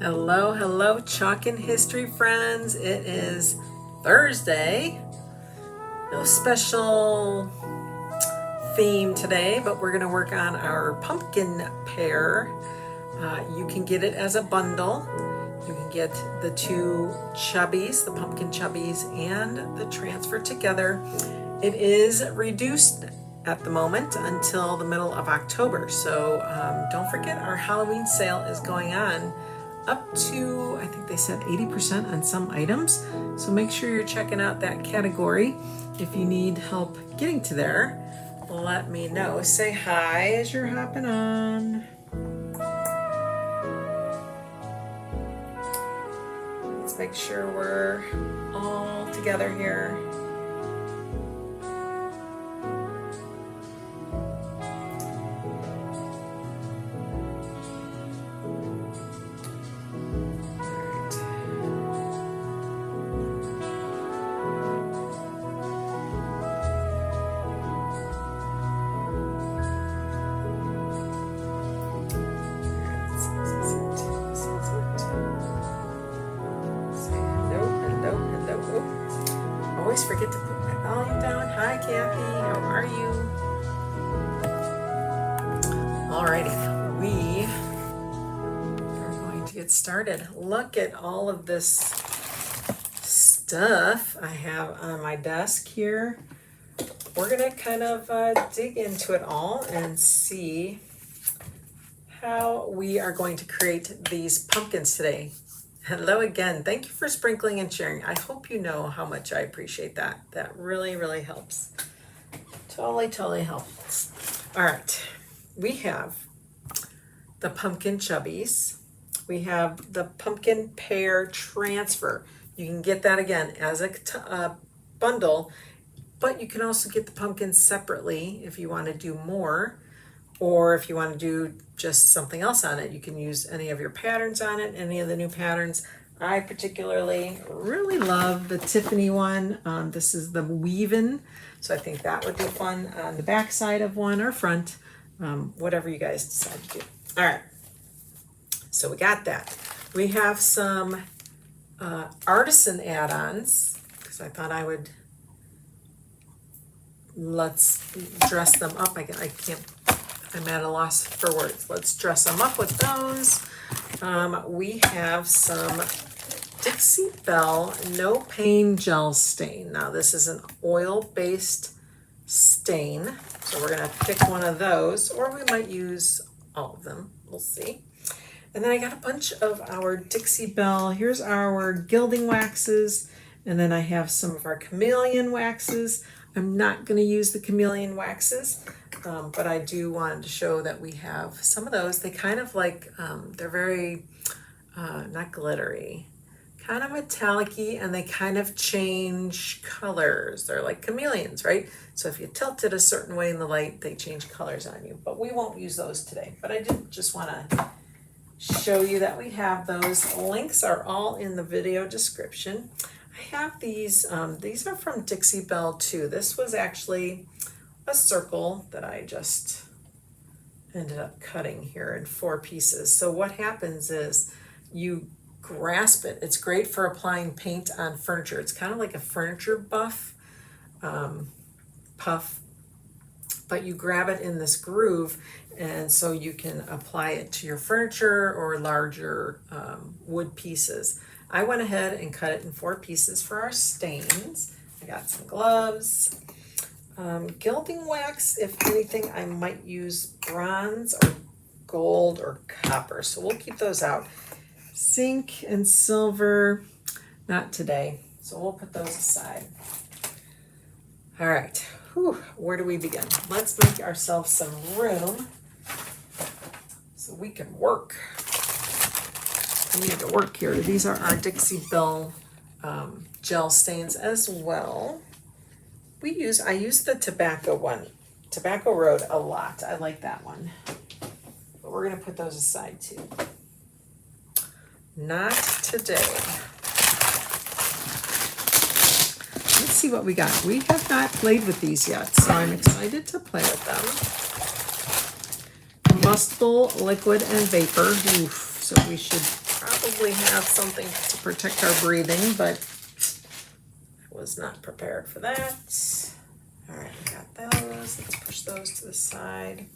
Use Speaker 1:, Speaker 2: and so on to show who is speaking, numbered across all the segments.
Speaker 1: Hello, hello, Chalkin History friends. It is Thursday. No special theme today, but we're going to work on our pumpkin pear. You can get it as a bundle. You can get the two chubbies, the pumpkin chubbies, and the transfer together. It is reduced at the moment until the middle of October. So don't forget, our Halloween sale is going on up to, I think they said 80% on some items. So make sure you're checking out that category. If you need help getting to there, let me know. Say hi as you're hopping on. Let's make sure we're all together here. Always forget to put my volume down. Hi, Kathy. How are you? Alrighty, we are going to get started. Look at all of this stuff I have on my desk here. We're going to kind of dig into it all and see how we are going to create these pumpkins today. Hello again. Thank you for sprinkling and sharing. I hope you know how much I appreciate that. That really, really helps. Totally helps. All right. We have the pumpkin chubbies. We have the pumpkin pear transfer. You can get that again as a bundle, but you can also get the pumpkins separately if you want to do more. Or if you want to do just something else on it, you can use any of your patterns on it, any of the new patterns. I particularly really love the Tiffany one. This is the weave-in, so I think that would be fun on the back side of one or front, whatever you guys decide to do. All right, so we got that. We have some artisan add-ons, because I thought I would, let's dress them up. I'm at a loss for words. Let's dress them up with those. We have some Dixie Belle No Pain Gel Stain. Now this is an oil-based stain, so we're gonna pick one of those, or we might use all of them. We'll see. And then I got a bunch of our Dixie Belle. Here's our gilding waxes, and then I have some of our chameleon waxes. I'm not going to use the chameleon waxes, but I do want to show that we have some of those. They kind of like, they're very, not glittery, kind of metallic-y, and they kind of change colors. They're like chameleons, right? So if you tilt it a certain way in the light, they change colors on you. But we won't use those today. But I did just want to show you that we have those. Links are all in the video description. I have these are from Dixie Belle too. This was actually a circle that I just ended up cutting here in 4 pieces. So what happens is you grasp it. It's great for applying paint on furniture. It's kind of like a furniture puff, but you grab it in this groove, and so you can apply it to your furniture or larger wood pieces. I went ahead and cut it in 4 pieces for our stains. I got some gloves. Gilding wax, if anything, I might use bronze or gold or copper. So we'll keep those out. Zinc and silver, not today. So we'll put those aside. All right, where do we begin? Let's make ourselves some room so we can work. I need to work here. These are our Dixie Belle gel stains as well. I use the tobacco one, Tobacco Road, a lot. I like that one. But we're gonna put those aside too. Not today. Let's see what we got. We have not played with these yet, so I'm excited to play with them. Combustible, liquid, and vapor. Oof. So we should probably have something to protect our breathing, but I was not prepared for that. All right, we got those. Let's push those to the side.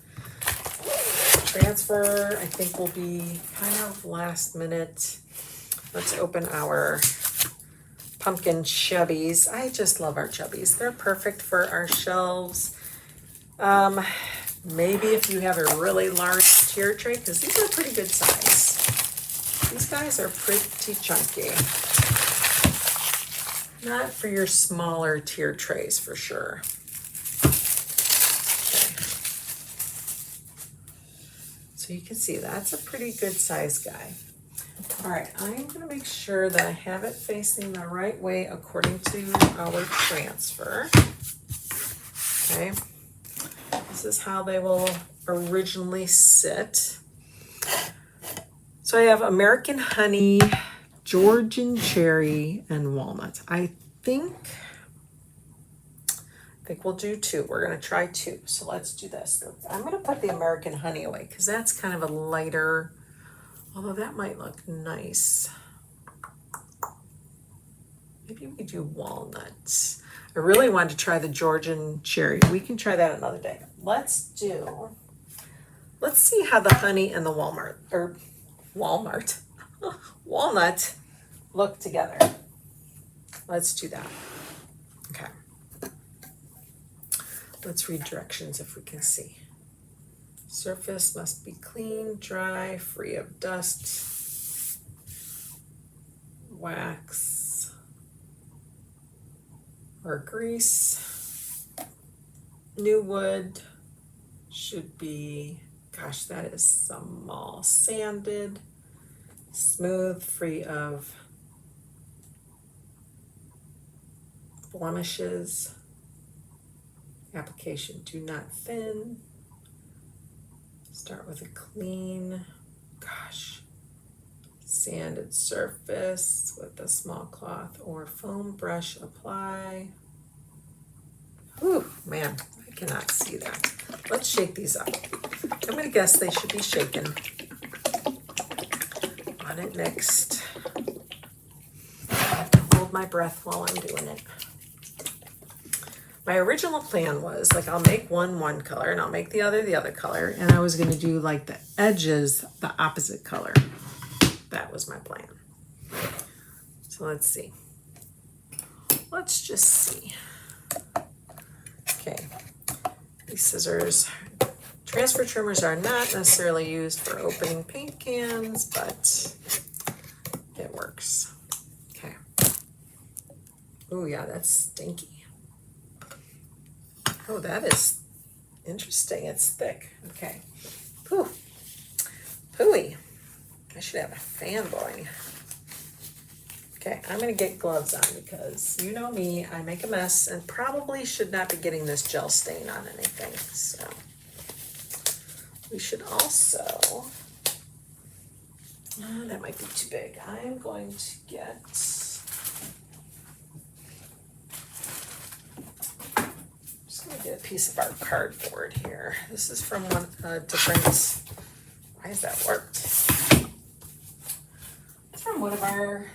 Speaker 1: Transfer, I think, will be kind of last minute. Let's open our pumpkin chubbies. I just love our chubbies. They're perfect for our shelves. Maybe if you have a really large tier tray, because these are pretty good size. These guys are pretty chunky. Not for your smaller tier trays for sure. Okay. So you can see that's a pretty good size guy. All right, I'm gonna make sure that I have it facing the right way according to our transfer. Okay, this is how they will originally sit. So I have American honey, Georgian cherry, and walnut. I think we'll do two. We're gonna try two. So let's do this. I'm gonna put the American honey away because that's kind of a lighter, although that might look nice. Maybe we do walnuts. I really wanted to try the Georgian cherry. We can try that another day. Let's see how the honey and the walnut look together. Let's do that. Okay. Let's read directions if we can see. Surface must be clean, dry, free of dust, wax, or grease. New wood should be, gosh, that is small, sanded, smooth, free of blemishes. Application, do not thin. Start with a clean, sanded surface with a small cloth or foam brush. Apply. Whew, man, I cannot see that. Let's shake these up. I'm gonna guess they should be shaken. On it next. I have to hold my breath while I'm doing it. My original plan was like I'll make one color and I'll make the other color, and I was gonna do like the edges the opposite color. That was my plan. So let's see. Let's just see. Okay, these scissors, transfer trimmers are not necessarily used for opening paint cans, but it works. Okay. Oh yeah, that's stinky. Oh, that is interesting. It's thick. Okay. Pooh. Pooey. I should have a fan blowing. Okay, I'm gonna get gloves on because you know me, I make a mess and probably should not be getting this gel stain on anything. So we should also, that might be too big. I'm going to get, get a piece of our cardboard here. This is from one different, why is that warped? It's from one of our,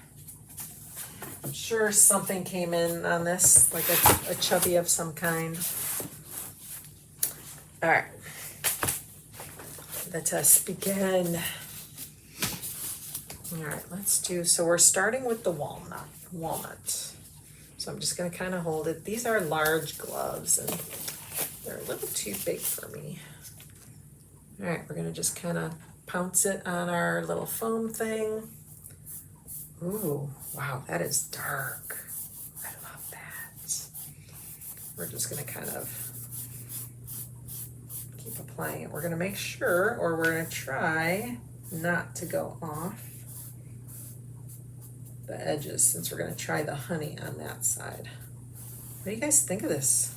Speaker 1: I'm sure something came in on this, like a chubby of some kind. All right, let us begin. All right, let's do, so we're starting with the walnut. So I'm just gonna kind of hold it. These are large gloves and they're a little too big for me. All right, we're gonna just kind of pounce it on our little foam thing. Ooh, wow, that is dark. I love that. We're just gonna kind of keep applying it. We're gonna make sure, or we're gonna try not to go off the edges, since we're going to try the honey on that side. What do you guys think of this?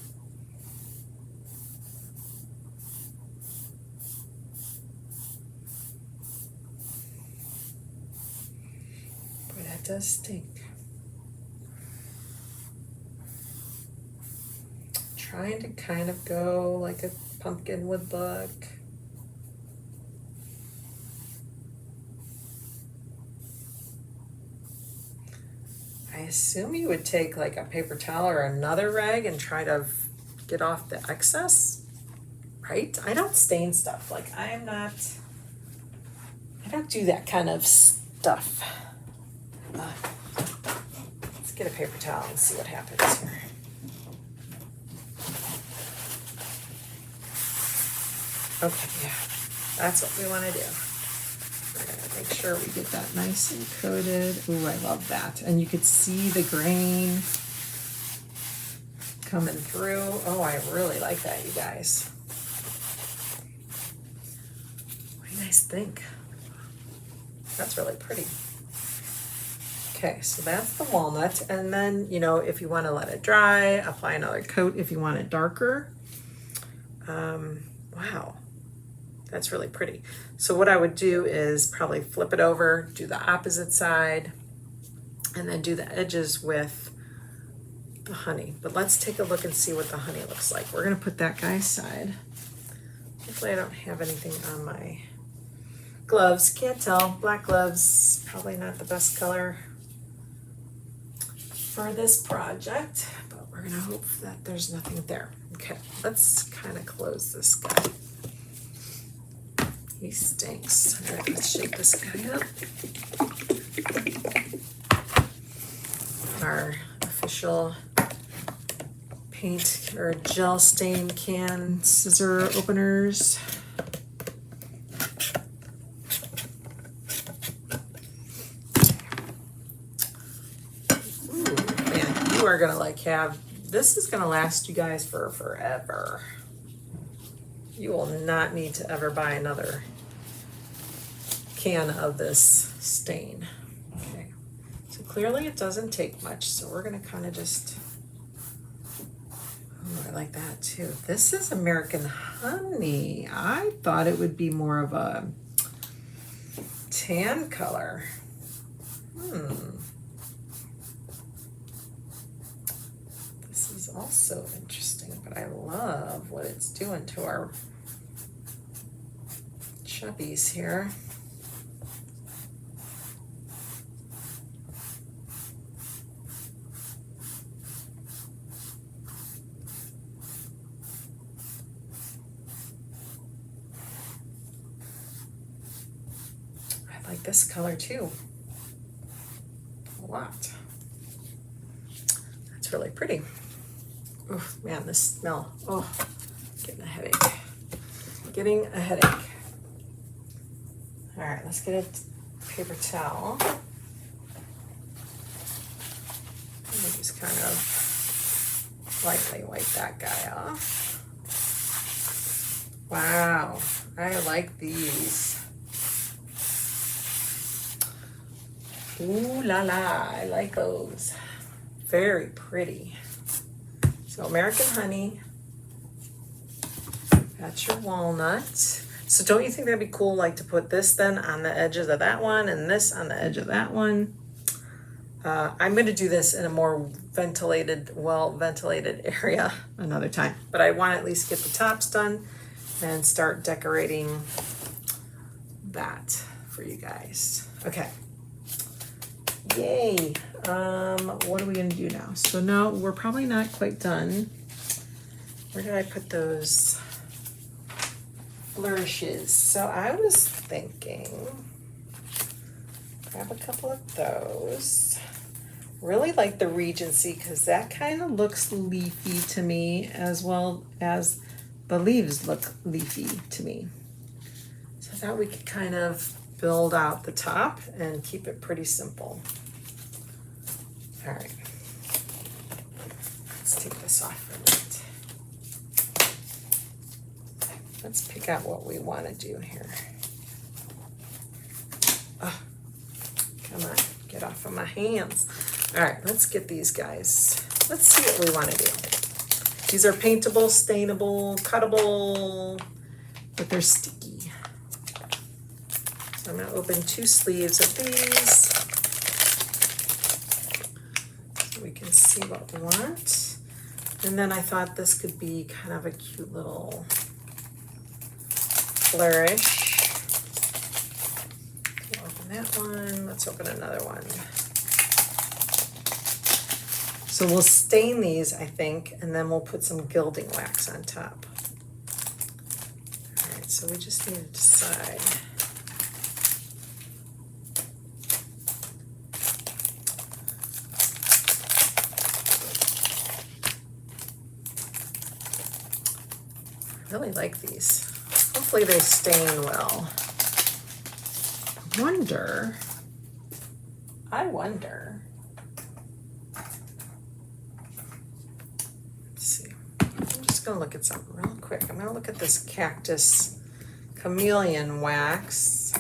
Speaker 1: Boy, that does stink. Trying to kind of go like a pumpkin would look. assume you would take like a paper towel or another rag and try to get off the excess, right? I don't stain stuff. Like I don't do that kind of stuff. Let's get a paper towel and see what happens here. Okay, yeah, that's what we want to do. We're gonna make sure we get that nice and coated. Ooh, I love that. And you could see the grain coming through. Oh, I really like that, you guys. What do you guys think? That's really pretty. Okay, so that's the walnut. And then, you know, if you want to let it dry, apply another coat if you want it darker. Wow. That's really pretty. So what I would do is probably flip it over, do the opposite side, and then do the edges with the honey. But let's take a look and see what the honey looks like. We're gonna put that guy aside. Hopefully I don't have anything on my gloves. Can't tell. Black gloves, probably not the best color for this project, but we're gonna hope that there's nothing there. Okay, let's kind of close this guy. He stinks. All right, let's shake this guy up. Our official paint or gel stain can scissor openers. Ooh, man, you are gonna like have, this is gonna last you guys for forever. You will not need to ever buy another can of this stain. Okay, so clearly it doesn't take much, so we're gonna kind of just, oh, I like that too. This is American honey. I thought it would be more of a tan color. This is also interesting, but I love what it's doing to our chubbies here. I like this color too, a lot. That's really pretty. Oh man, this smell, oh, getting a headache. Getting a headache. All right, let's get a paper towel. Let me just kind of lightly wipe that guy off. Wow, I like these. Ooh la la, I like those. Very pretty. So American honey. That's your walnut. So don't you think that'd be cool, like to put this then on the edges of that one and this on the edge of that one? I'm gonna do this in a more well-ventilated area another time, but I want to at least get the tops done and start decorating that for you guys. Okay. Yay. What are we gonna do now? So now we're probably not quite done. Where did I put those flourishes? So I was thinking, grab a couple of those. Really like the Regency because that kind of looks leafy to me, as well as the leaves look leafy to me. So I thought we could kind of build out the top and keep it pretty simple. All right, let's take this off for a minute. Let's pick out what we want to do here. Oh, come on, get off of my hands. All right, let's get these guys. Let's see what we want to do. These are paintable, stainable, cuttable, but they're sticky. So I'm gonna open 2 sleeves of these so we can see what we want. And then I thought this could be kind of a cute little flourish. We'll open that one. Let's open another one. So we'll stain these, I think, and then we'll put some gilding wax on top. All right, so we just need to decide. I really like these. Hopefully they stain well. I wonder. Let's see. I'm just gonna look at something real quick. I'm gonna look at this cactus chameleon wax.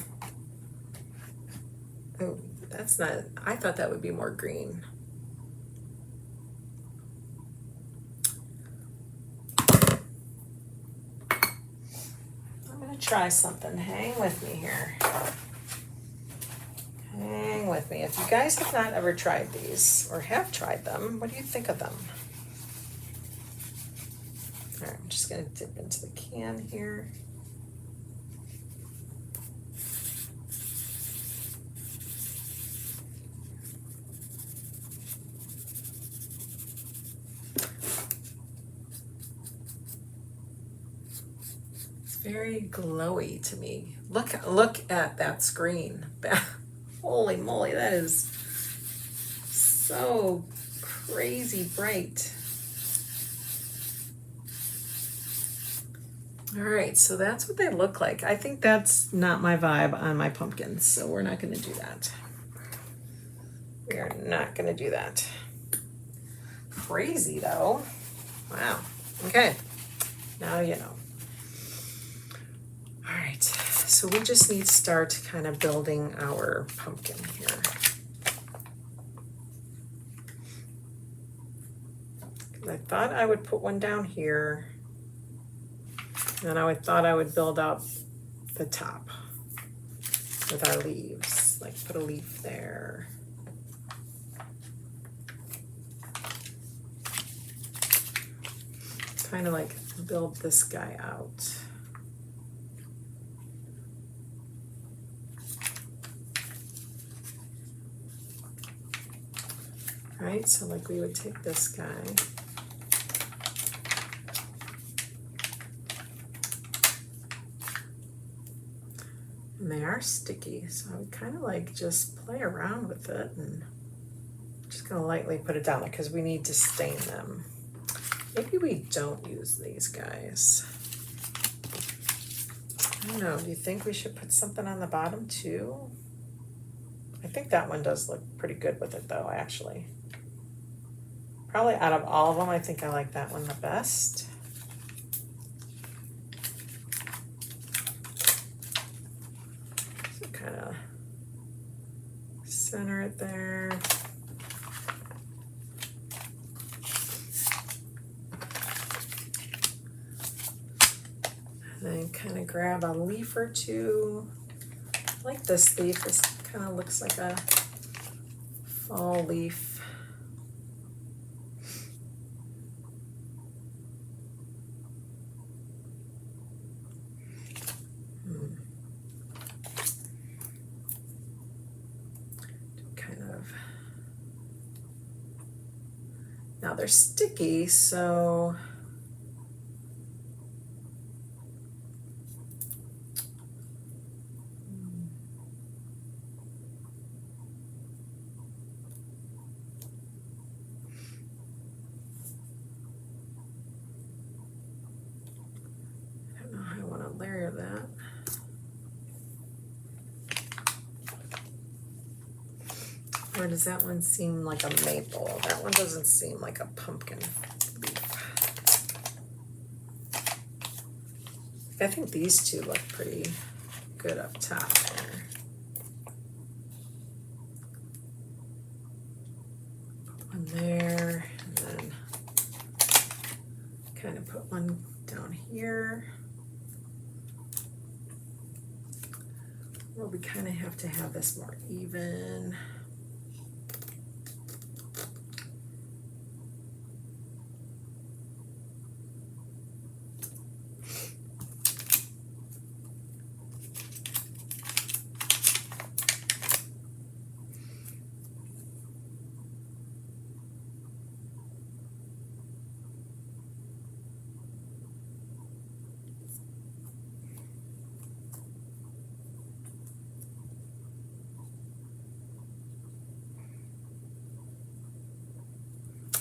Speaker 1: Oh, that's not, I thought that would be more green. I'm gonna try something. Hang with me here. Hang with me. If you guys have not ever tried these or have tried them, what do you think of them? All right, I'm just gonna dip into the can here. It's very glowy to me. Look at that screen. Holy moly, that is so crazy bright. All right, so that's what they look like. I think that's not my vibe on my pumpkins, so we're not gonna do that. We are not gonna do that. Crazy though. Wow, okay, now you know. All right, so we just need to start kind of building our pumpkin here. I thought I would put one down here, and I thought I would build up the top with our leaves, like put a leaf there. Kind of like build this guy out. Right, so like we would take this guy. And they are sticky, so I would kind of like just play around with it and just gonna lightly put it down because we need to stain them. Maybe we don't use these guys. I don't know, do you think we should put something on the bottom too? I think that one does look pretty good with it though, actually. Probably out of all of them, I think I like that one the best. So kind of center it there. And then kind of grab a leaf or two. I like this leaf. This kind of looks like a fall leaf. Now they're sticky, so I don't know how I want to layer that. Or does that one seem like a maple? That one doesn't seem like a pumpkin leaf. I think these two look pretty good up top there. Put one there, and then kind of put one down here. Well, we kind of have to have this more even.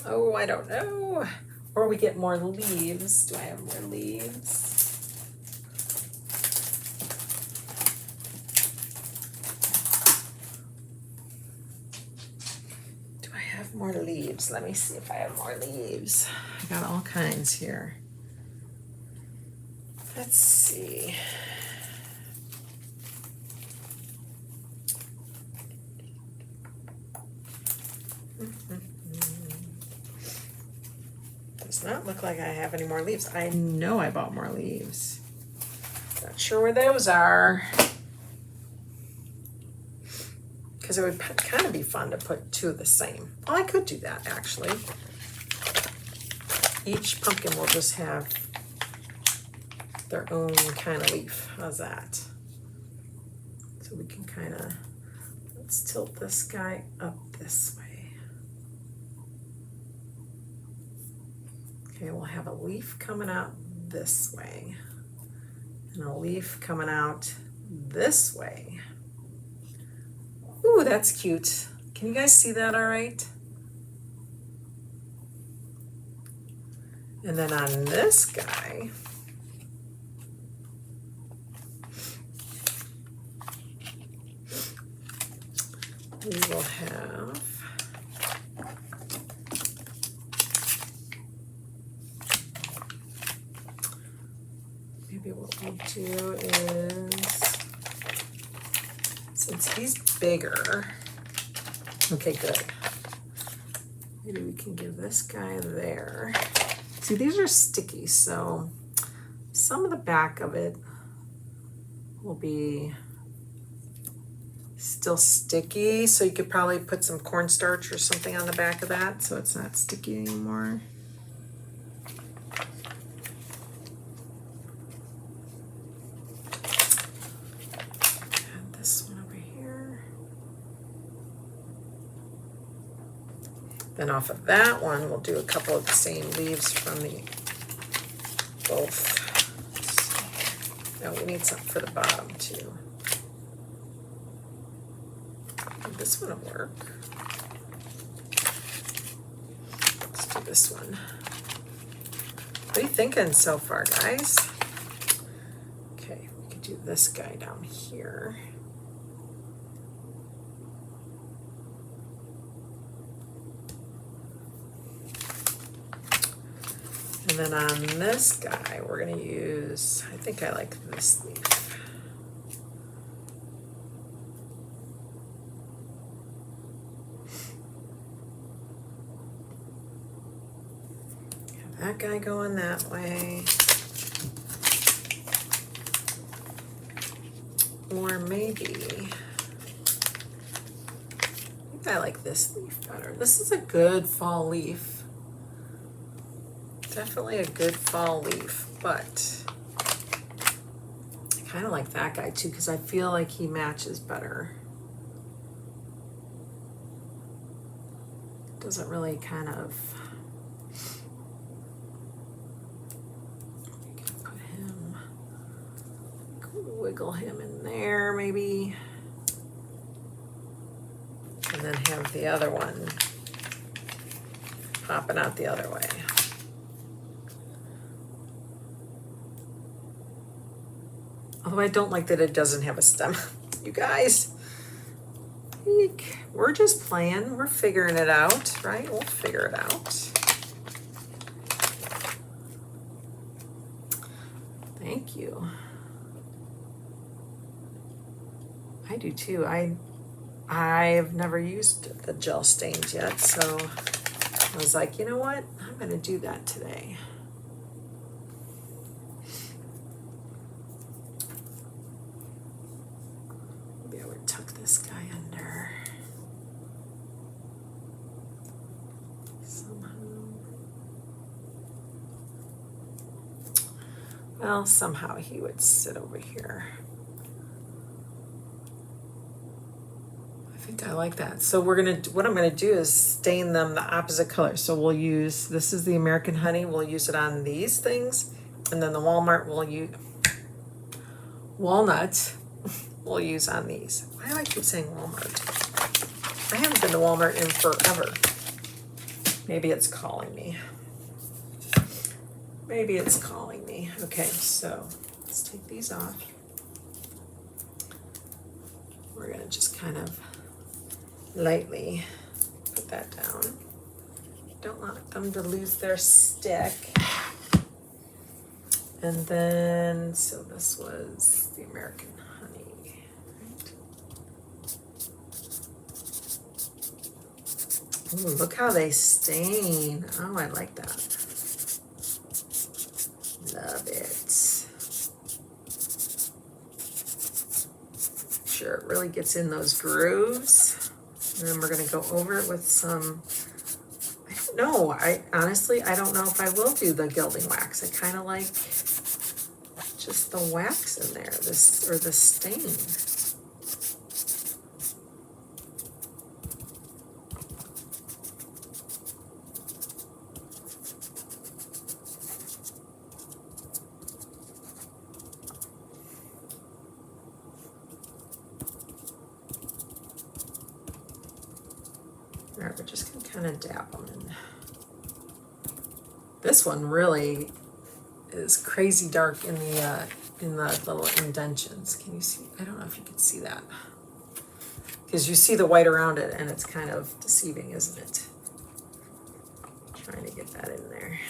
Speaker 1: Oh, I don't know. Or we get more leaves. Do I have more leaves? Do I have more leaves? Let me see if I have more leaves. I got all kinds here. Let's see. Does not look like I have any more leaves. I know I bought more leaves. Not sure where those are. Because it would kind of be fun to put two of the same. Oh, I could do that actually. Each pumpkin will just have their own kind of leaf. How's that? So we can kind of, let's tilt this guy up this way. Okay, we'll have a leaf coming out this way and a leaf coming out this way. Ooh, that's cute. Can you guys see that all right? And then on this guy, we will have maybe what we'll do is, since he's bigger, okay, good. Maybe we can give this guy there. See, these are sticky, so some of the back of it will be still sticky, so you could probably put some cornstarch or something on the back of that so it's not sticky anymore. Add this one over here. Then off of that one, we'll do a couple of the same leaves from the both. No, we need something for the bottom too. This one will work. Let's do this one. What are you thinking so far, guys? Okay, we could do this guy down here. And then on this guy, we're gonna use, I think I like this leaf. Have that guy going that way. Or maybe I like this leaf better. This is a good fall leaf. Definitely a good fall leaf, but I kind of like that guy too because I feel like he matches better. Doesn't really kind of, we can put him, wiggle him in there maybe, and then have the other one popping out the other way. Although I don't like that it doesn't have a stem. You guys, we're just playing. We're figuring it out, right? We'll figure it out. Thank you. I do too. I've never used the gel stains yet, so I was like, you know what? I'm gonna do that today. This guy under somehow. Well, somehow he would sit over here. I think I like that. So we're gonna, what I'm gonna do is stain them the opposite color. So we'll use, this is the American Honey, we'll use it on these things, and then the Walnut we'll use on these. Why do I keep saying Walmart? I haven't been to Walmart in forever. Maybe it's calling me. Maybe it's calling me. Okay, so let's take these off. We're gonna just kind of lightly put that down. Don't want them to lose their stick. And then, so this was the American honey, right? Ooh, look how they stain. Oh, I like that. Love it. Make sure it really gets in those grooves. And then we're gonna go over it with some, I don't know, I honestly, I don't know if I will do the gilding wax. I kind of like just the wax in there, this, or the stain. All right, we're just gonna kind of dab them in. This one really is crazy dark in the little indentions. Can you see? I don't know if you can see that. Because you see the white around it and it's kind of deceiving, isn't it? Trying to get that in there.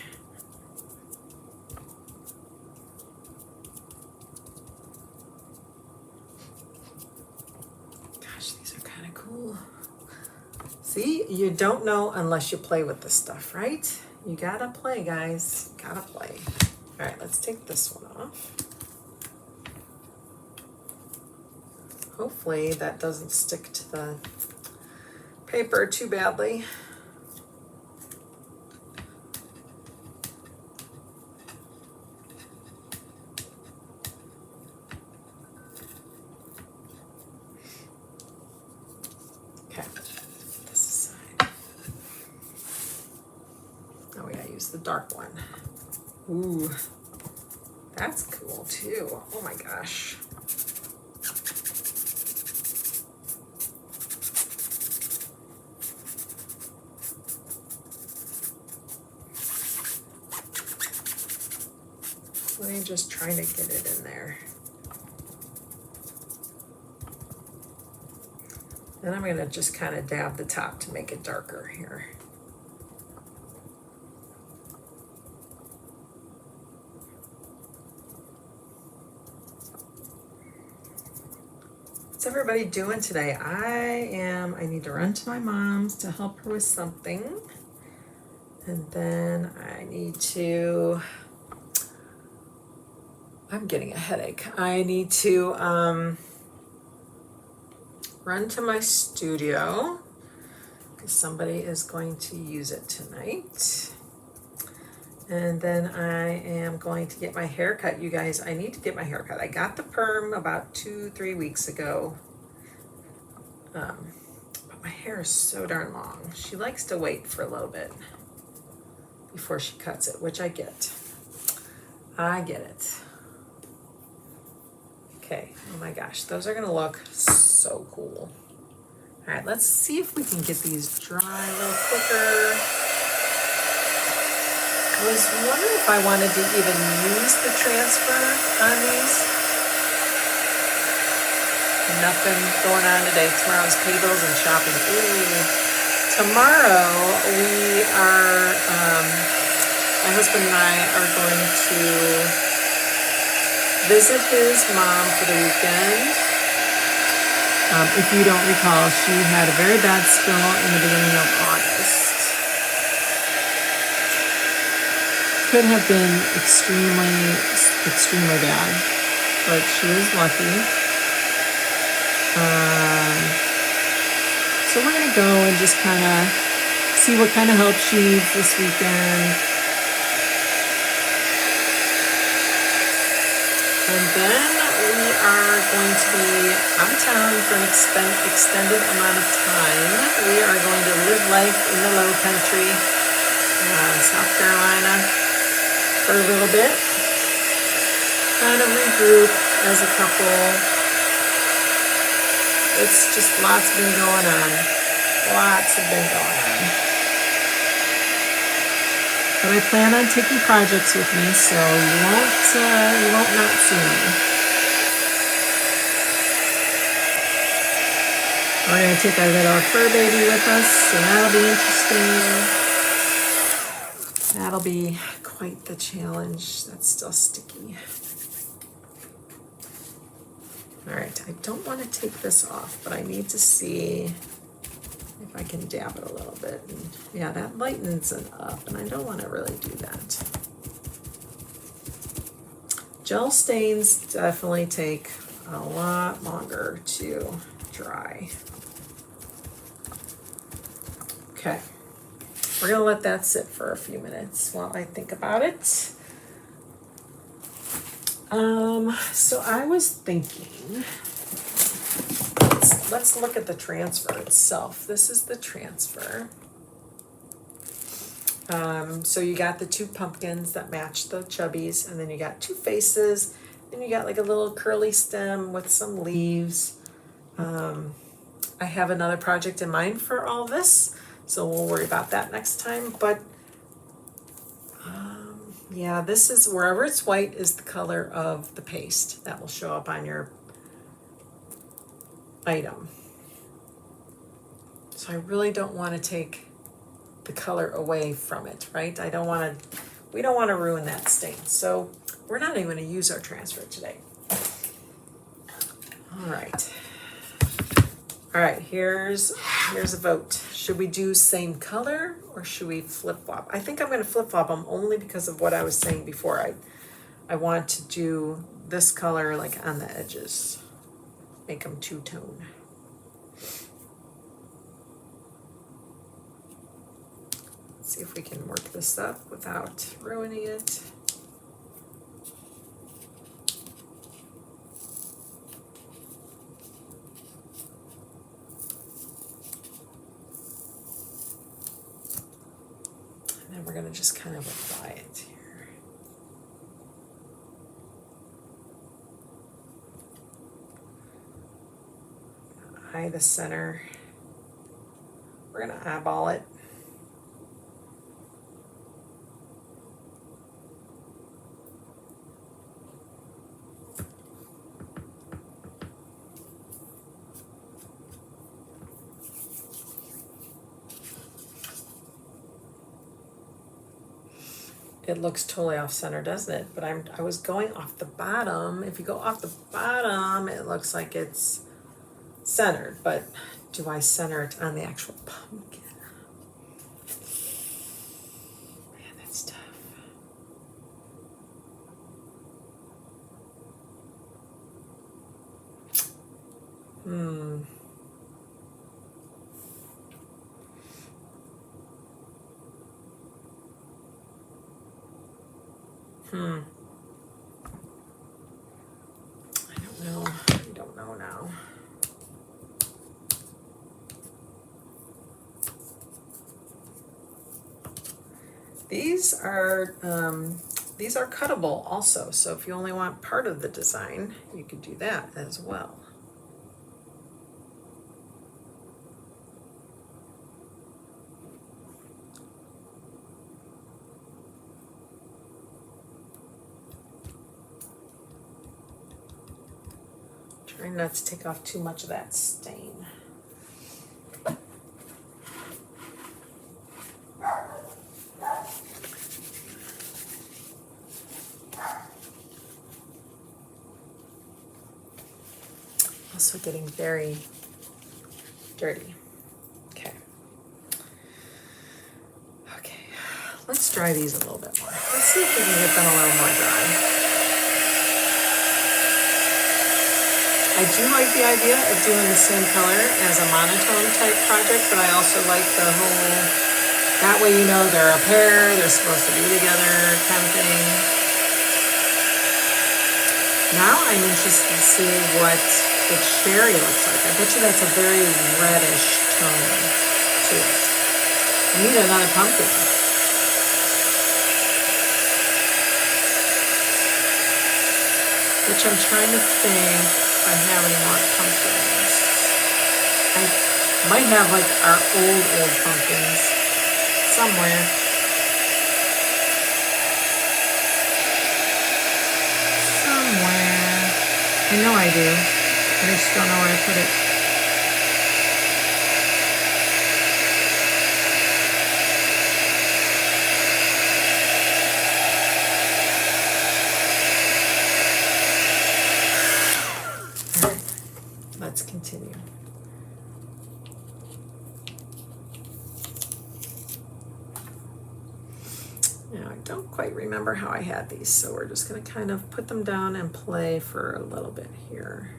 Speaker 1: Gosh, these are kind of cool. See, you don't know unless you play with this stuff, right? You gotta play, guys. You gotta play. All right, let's take this one off. Hopefully that doesn't stick to the paper too badly. Okay, this aside. Now we gotta use the dark one. Ooh, that's cool too. Oh my gosh. I'm just trying to get it in there. Then I'm gonna just kind of dab the top to make it darker here. What's everybody doing today? I need to run to my mom's to help her with something. And then I need to, I'm getting a headache. I need to run to my studio because somebody is going to use it tonight. And then I am going to get my hair cut. You guys, I need to get my hair cut. I got the perm about 2-3 weeks ago. But my hair is so darn long. She likes to wait for a little bit before she cuts it, which I get. I get it. Okay, oh my gosh, those are gonna look so cool. All right, let's see if we can get these dry a little quicker. I was wondering if I wanted to even use the transfer on these. Nothing going on today. Tomorrow's payables and shopping. Ooh. Tomorrow we are, my husband and I are going to visit his mom for the weekend. If you don't recall, she had a very bad spill in the beginning of August. Could have been extremely bad, but she was lucky. So we're gonna go and just kind of see what kind of help she needs this weekend. And then we are going to be out of town for an extended amount of time. We are going to live life in the low country, South Carolina, for a little bit. Kind of regroup as a couple. It's just lots been going on. Lots have been going on. But I plan on taking projects with me, so you won't not see me. We're gonna take our little fur baby with us, so that'll be interesting. That'll be quite the challenge. That's still sticky. All right, I don't want to take this off, but I need to see if I can dab it a little bit. And yeah, that lightens it up, and I don't want to really do that. Gel stains definitely take a lot longer to dry. Okay, we're gonna let that sit for a few minutes while I think about it. So I was thinking, let's look at the transfer itself. This is the transfer. So you got the two pumpkins that match the chubbies, and then you got two faces, and you got like a little curly stem with some leaves. I have another project in mind for all this, so we'll worry about that next time. But yeah, this is, wherever it's white is the color of the paste that will show up on your item. So I really don't want to take the color away from it, right? We don't want to ruin that stain. So we're not even going to use our transfer today. All right, here's a vote. Should we do same color or should we flip-flop? I think I'm going to flip-flop them only because of what I was saying before. I want to do this color like on the edges. Make them two-tone. Let's see if we can work this up without ruining it. And then we're going to just kind of apply it here. Eye the center. We're going to eyeball it. It looks totally off center, doesn't it? But I was going off the bottom. If you go off the bottom, it looks like it's centered, but do I center it on the actual pumpkin? Man, that's tough. I don't know now. These are cuttable also, so if you only want part of the design, you could do that as well. Trying not to take off too much of that stain. Also getting very dirty. Okay, let's dry these a little bit more. Let's see if we can get them a little more dry. I do like the idea of doing the same color as a monotone type project, but I also like the whole, that way you know they're a pair, they're supposed to be together kind of thing. Now I'm interested to see what the cherry looks like. I bet you that's a very reddish tone to it. I need another pumpkin. Which I'm trying to think if I have any more pumpkins. I might have like our old pumpkins somewhere. I know I do. I just don't know where I put it. All right, let's continue. Now, I don't quite remember how I had these, so we're just going to kind of put them down and play for a little bit here.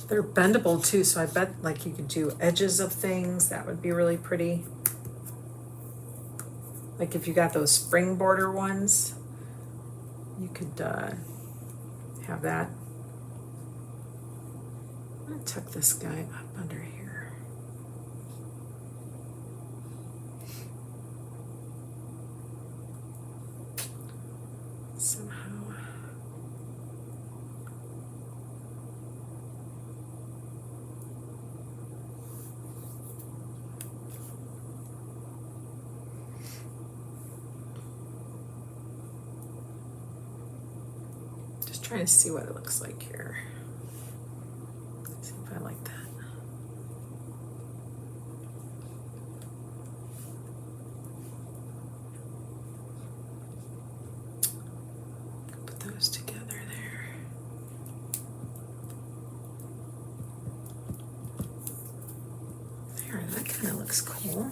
Speaker 1: They're bendable too, so I bet like you could do edges of things. That would be really pretty. Like if you got those spring border ones, you could have that. I'm gonna tuck this guy up under here. Somehow. Trying to see what it looks like here. See if I like that. Put those together there. There, that kind of looks cool.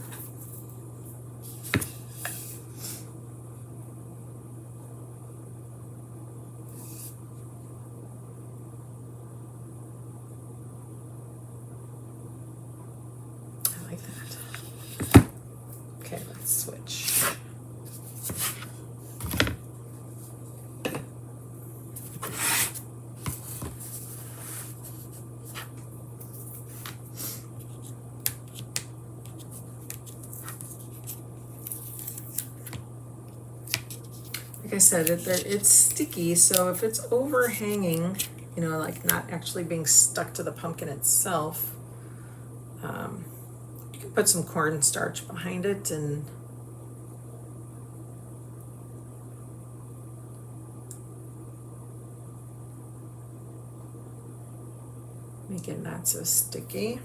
Speaker 1: Switch. Like I said, it's sticky, so if it's overhanging, you know, like not actually being stuck to the pumpkin itself, you can put some cornstarch behind it and make it not so sticky.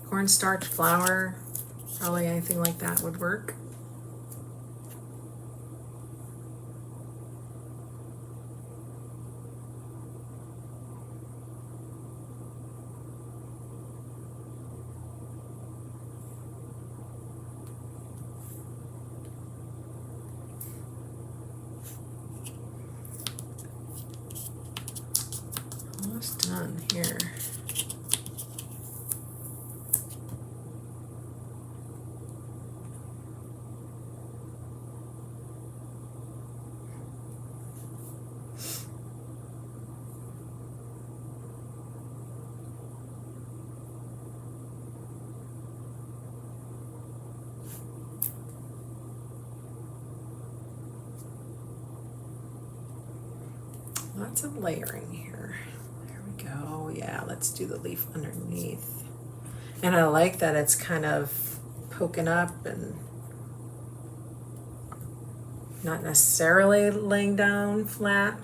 Speaker 1: Cornstarch, flour, probably anything like that would work. Almost done here. Lots of layering here. There we go. Yeah, let's do the leaf underneath. And I like that it's kind of poking up and not necessarily laying down flat.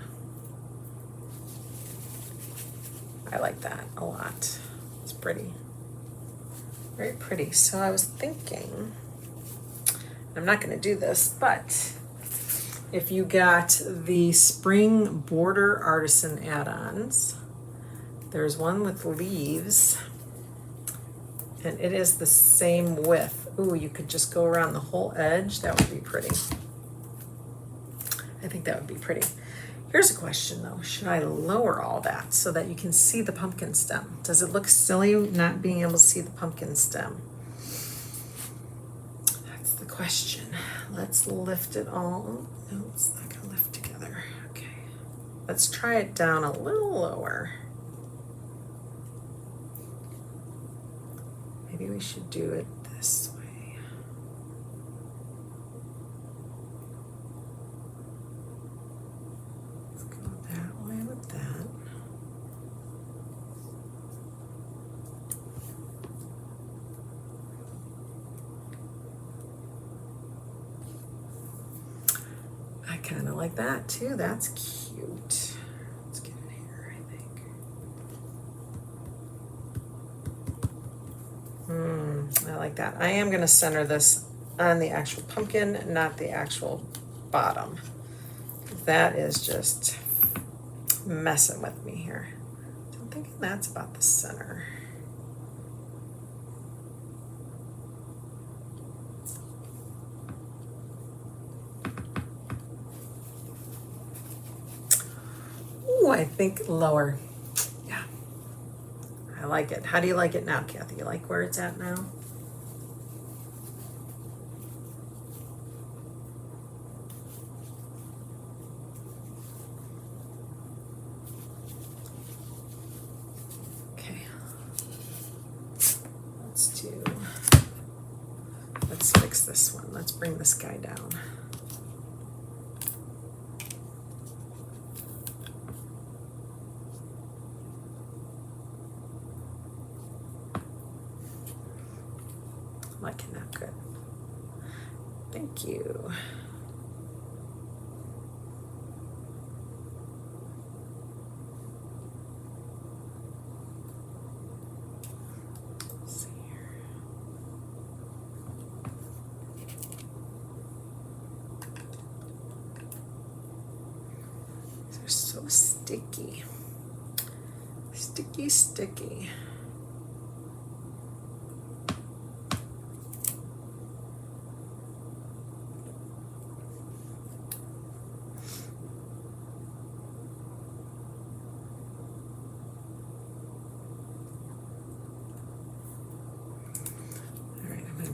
Speaker 1: I like that a lot. It's pretty. Very pretty. So I was thinking, I'm not going to do this, but if you got the spring border artisan add-ons, there's one with leaves and it is the same width. Ooh, you could just go around the whole edge. That would be pretty. I think that would be pretty. Here's a question though, should I lower all that so that you can see the pumpkin stem? Does it look silly not being able to see the pumpkin stem? That's the question. Let's lift it all. No, it's not gonna lift together. Okay. Let's try it down a little lower. Maybe we should do it this way. Let's go that way with that. I kind of like that too. That's cute. Let's get in here, I think. I like that. I am going to center this on the actual pumpkin, not the actual bottom. That is just messing with me here. I'm thinking that's about the center. Ooh, I think lower. Yeah, I like it. How do you like it now, Kathy? You like where it's at now? Okay. Let's fix this one. Let's bring this guy down. Liking that. Good. Thank you. Let's see here. They're so sticky. Sticky, sticky.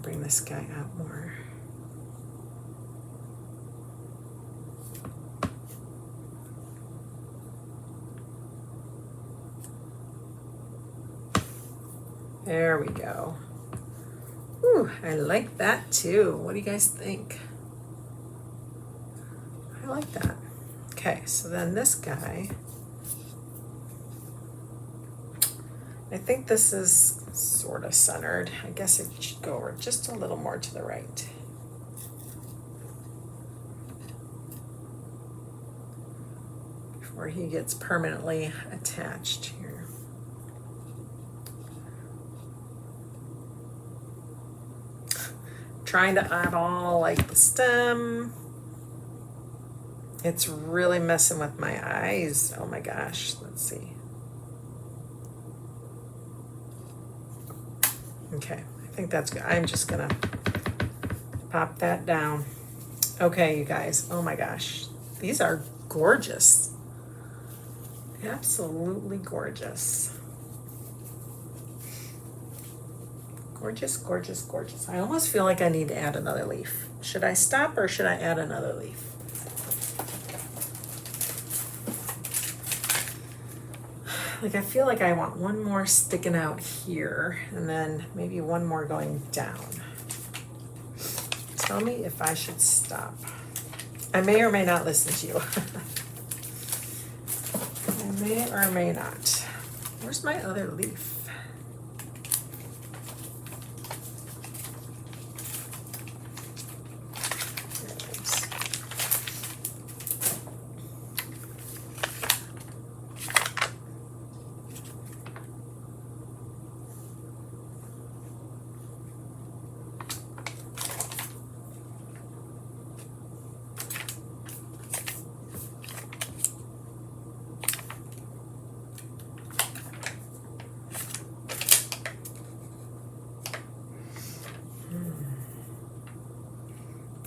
Speaker 1: Bring this guy out more. There we go. Ooh, I like that too. What do you guys think? I like that. Okay, so then this guy, I think this is sort of centered. I guess it should go over just a little more to the right. Before he gets permanently attached here. Trying to eyeball like the stem. It's really messing with my eyes. Oh my gosh, let's see. Okay, I think that's good. I'm just gonna pop that down. Okay, you guys, oh my gosh. These are gorgeous. Absolutely gorgeous. Gorgeous, gorgeous, gorgeous. I almost feel like I need to add another leaf. Should I stop or should I add another leaf? Like I feel like I want one more sticking out here and then maybe one more going down. Tell me if I should stop. I may or may not listen to you. I may or may not. Where's my other leaf?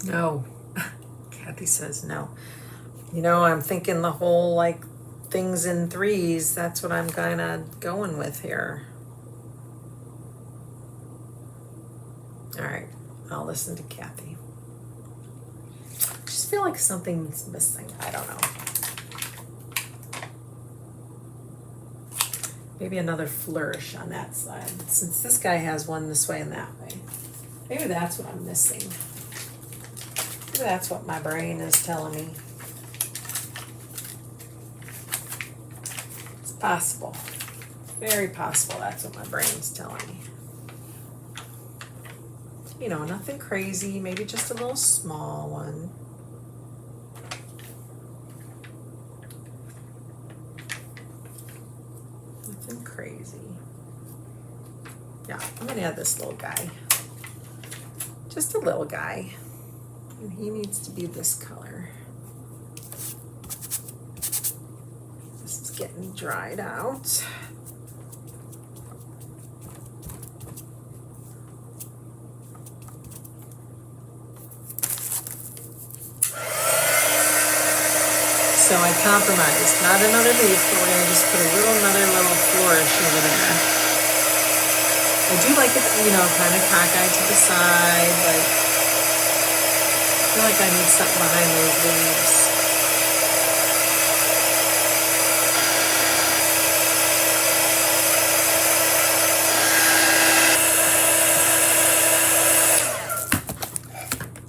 Speaker 1: No. Kathy says no. You know, I'm thinking the whole like things in threes. That's what I'm kind of going with here. All right, I'll listen to Kathy. I just feel like something's missing. I don't know. Maybe another flourish on that side, since this guy has one this way and that way. Maybe that's what I'm missing. Maybe that's what my brain is telling me. It's possible. Very possible that's what my brain's telling me. You know, nothing crazy, maybe just a little small one. Nothing crazy. Yeah, I'm gonna add this little guy. Just a little guy. And he needs to be this color. This is getting dried out. So I compromised. Not another leaf, but we're gonna just put another little flourish over there. I do like it, you know, kind of cockeyed to the side, but I feel like I need something behind those leaves.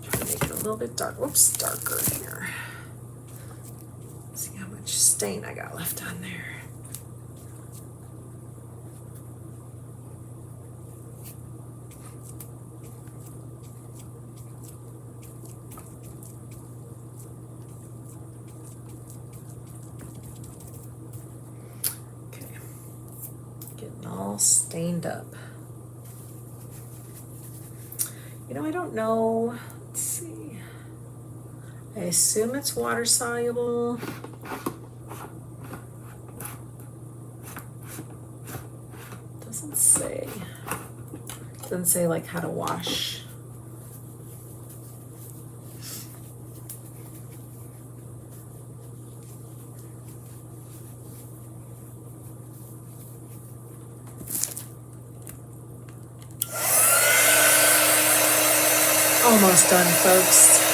Speaker 1: Try to make it a little bit dark. Oops, darker here. See how much stain I got left on there. Okay, getting all stained up. You know, I don't know. Let's see. I assume it's water soluble. Doesn't say. Doesn't say like how to wash. Almost done, folks.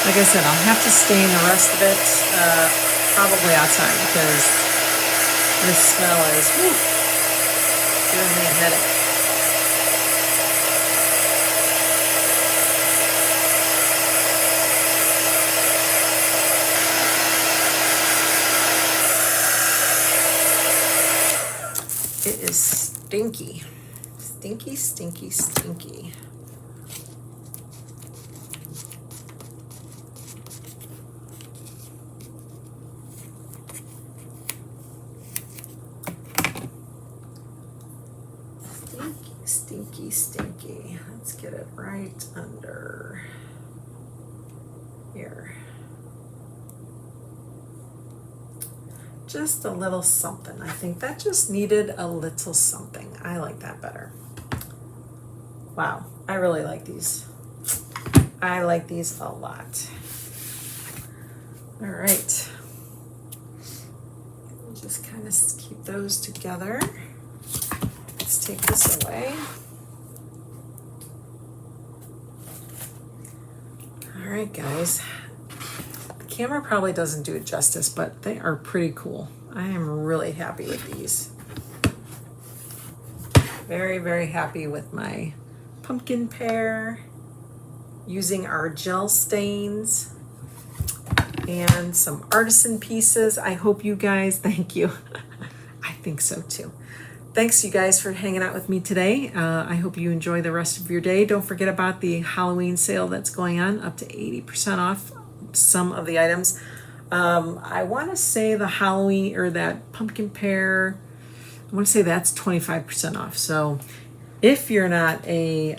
Speaker 1: Like I said, I'll have to stain the rest of it probably outside because this smell is giving me a headache. It is stinky. Stinky, stinky, stinky. Stinky, stinky. Let's get it right under here. Just a little something. I think that just needed a little something. I like that better. Wow, I really like these. I like these a lot. All right. Just kind of keep those together. Let's take this away. All right, guys. The camera probably doesn't do it justice, but they are pretty cool. I am really happy with these. Very, very happy with my pumpkin pear, using our gel stains and some artisan pieces. I hope you guys, thank you. I think so too. Thanks you guys for hanging out with me today. I hope you enjoy the rest of your day. Don't forget about the Halloween sale that's going on, up to 80% off some of the items. I want to say the Halloween or that pumpkin pear, I want to say that's 25% off. So if you're not a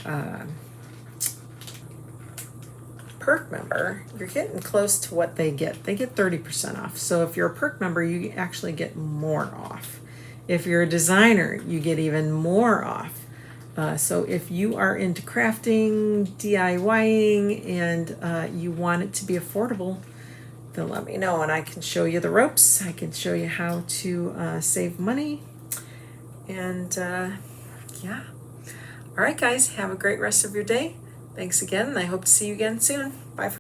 Speaker 1: perk member, you're getting close to what they get. They get 30% off. So if you're a perk member, you actually get more off. If you're a designer, you get even more off. So if you are into crafting, DIYing, and you want it to be affordable, then let me know and I can show you the ropes. I can show you how to save money. And yeah. All right, guys, have a great rest of your day. Thanks again, and I hope to see you again soon. Bye.